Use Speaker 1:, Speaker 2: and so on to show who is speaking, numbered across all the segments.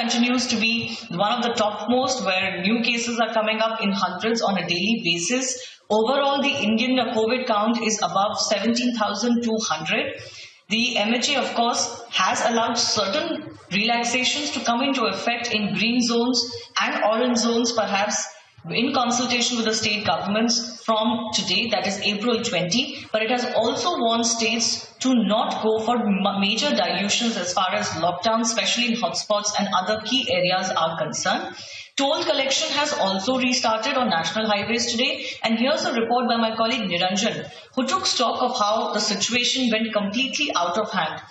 Speaker 1: continues to be one of the topmost, where new cases are coming up in hundreds on a daily basis. Overall, the Indian COVID count is above 17,200. The MHA, of course, has allowed certain relaxations to come into effect in green zones and orange zones, perhaps in consultation with the state governments from today, that is April 20, but it has also warned states to not go for major dilutions as far as lockdown, especially in hotspots and other key areas are concerned. Toll collection has also restarted on national highways today, and here's a report by my colleague Niranjan, who took stock of how the situation went completely out of hand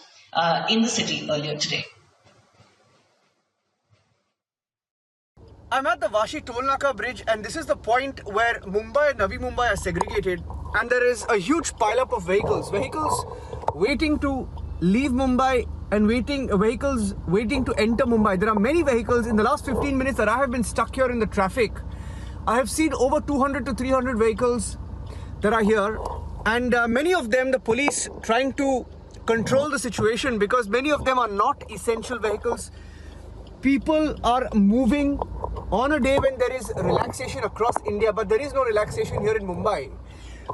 Speaker 1: in the city earlier today.
Speaker 2: I'm at the Vashi Toll Naka bridge, and this is the point where Mumbai and Navi Mumbai are segregated, and there is a huge pileup of vehicles waiting to leave Mumbai and vehicles waiting to enter Mumbai. There are many vehicles. In the last 15 minutes that I have been stuck here in the traffic, I have seen over 200 to 300 vehicles that are here, and many of them the police trying to control the situation because many of them are not essential vehicles. People are moving on a day when there is relaxation across India, but there is no relaxation here in Mumbai.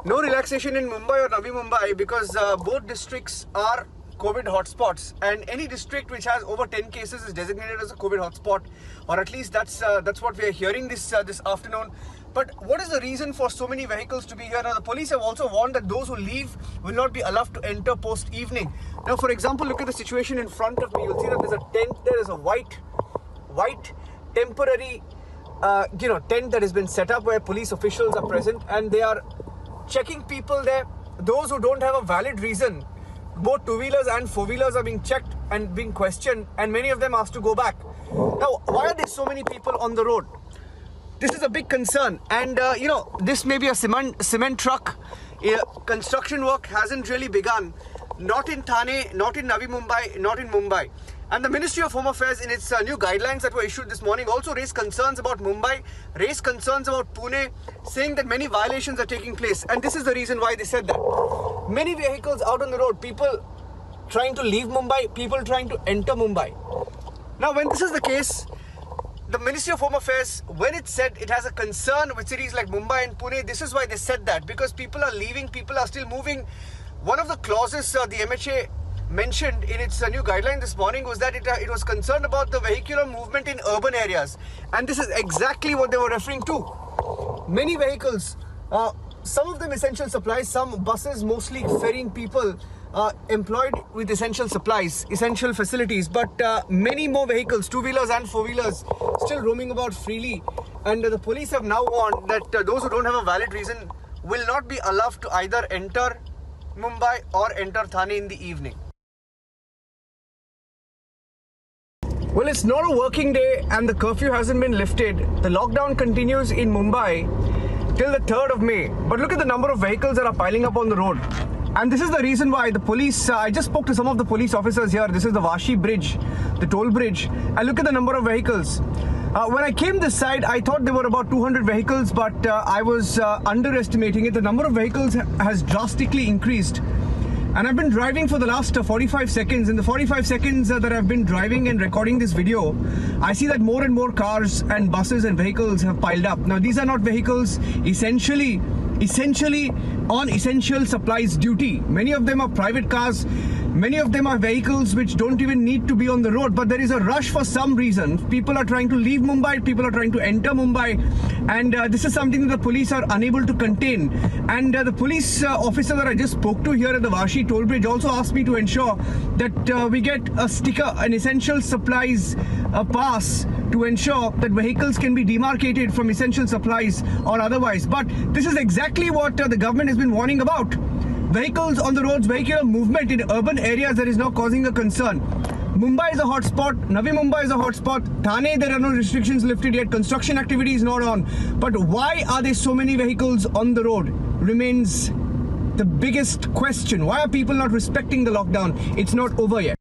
Speaker 2: No relaxation in Mumbai or Navi Mumbai because both districts are COVID hotspots, and any district which has over 10 cases is designated as a COVID hotspot, or at least that's what we are hearing this afternoon. But what is the reason for so many vehicles to be here? Now, the police have also warned that those who leave will not be allowed to enter post-evening. Now, for example, look at the situation in front of me. You'll see that there's a tent. There is a white temporary tent that has been set up where police officials are present, and they are checking people there. Those who don't have a valid reason, both two-wheelers and four-wheelers are being checked and being questioned, and many of them asked to go back. Now, why are there so many people on the road? This is a big concern, and this may be a cement truck. Construction work hasn't really begun, not in Thane, not in Navi Mumbai, not in Mumbai. And the Ministry of Home Affairs, in its new guidelines that were issued this morning, also raised concerns about Mumbai, raised concerns about Pune, saying that many violations are taking place. And this is the reason why they said that. Many vehicles out on the road, people trying to leave Mumbai, people trying to enter Mumbai. Now, when this is the case, the Ministry of Home Affairs, when it said it has a concern with cities like Mumbai and Pune, this is why they said that, because people are leaving, people are still moving. One of the clauses the MHA mentioned in its new guideline this morning was that it was concerned about the vehicular movement in urban areas, and this is exactly what they were referring to. Many vehicles, some of them essential supplies, some buses mostly ferrying people employed with essential supplies, essential facilities, but many more vehicles, two-wheelers and four-wheelers, still roaming about freely, and the police have now warned that those who don't have a valid reason will not be allowed to either enter Mumbai or enter Thane in the evening. Well, it's not a working day and the curfew hasn't been lifted. The lockdown continues in Mumbai till the 3rd of May. But look at the number of vehicles that are piling up on the road. And this is the reason why the police, I just spoke to some of the police officers here. This is the Vashi bridge, the toll bridge. And look at the number of vehicles. When I came this side, I thought there were about 200 vehicles, but I was underestimating it. The number of vehicles has drastically increased. And I've been driving for the last 45 seconds. In the 45 seconds that I've been driving and recording this video, I see that more and more cars and buses and vehicles have piled up. Now, these are not vehicles essentially on essential supplies duty. Many of them are private cars. Many of them are vehicles which don't even need to be on the road, but there is a rush for some reason. People are trying to leave Mumbai, people are trying to enter Mumbai, and this is something that the police are unable to contain. And the police officer that I just spoke to here at the Vashi toll bridge also asked me to ensure that we get a sticker, an essential supplies pass, to ensure that vehicles can be demarcated from essential supplies or otherwise. But this is exactly what the government has been warning about. Vehicles on the roads, vehicular movement in urban areas that is now causing a concern. Mumbai is a hotspot, Navi Mumbai is a hotspot, Thane there are no restrictions lifted yet, construction activity is not on. But why are there so many vehicles on the road remains the biggest question. Why are people not respecting the lockdown? It's not over yet.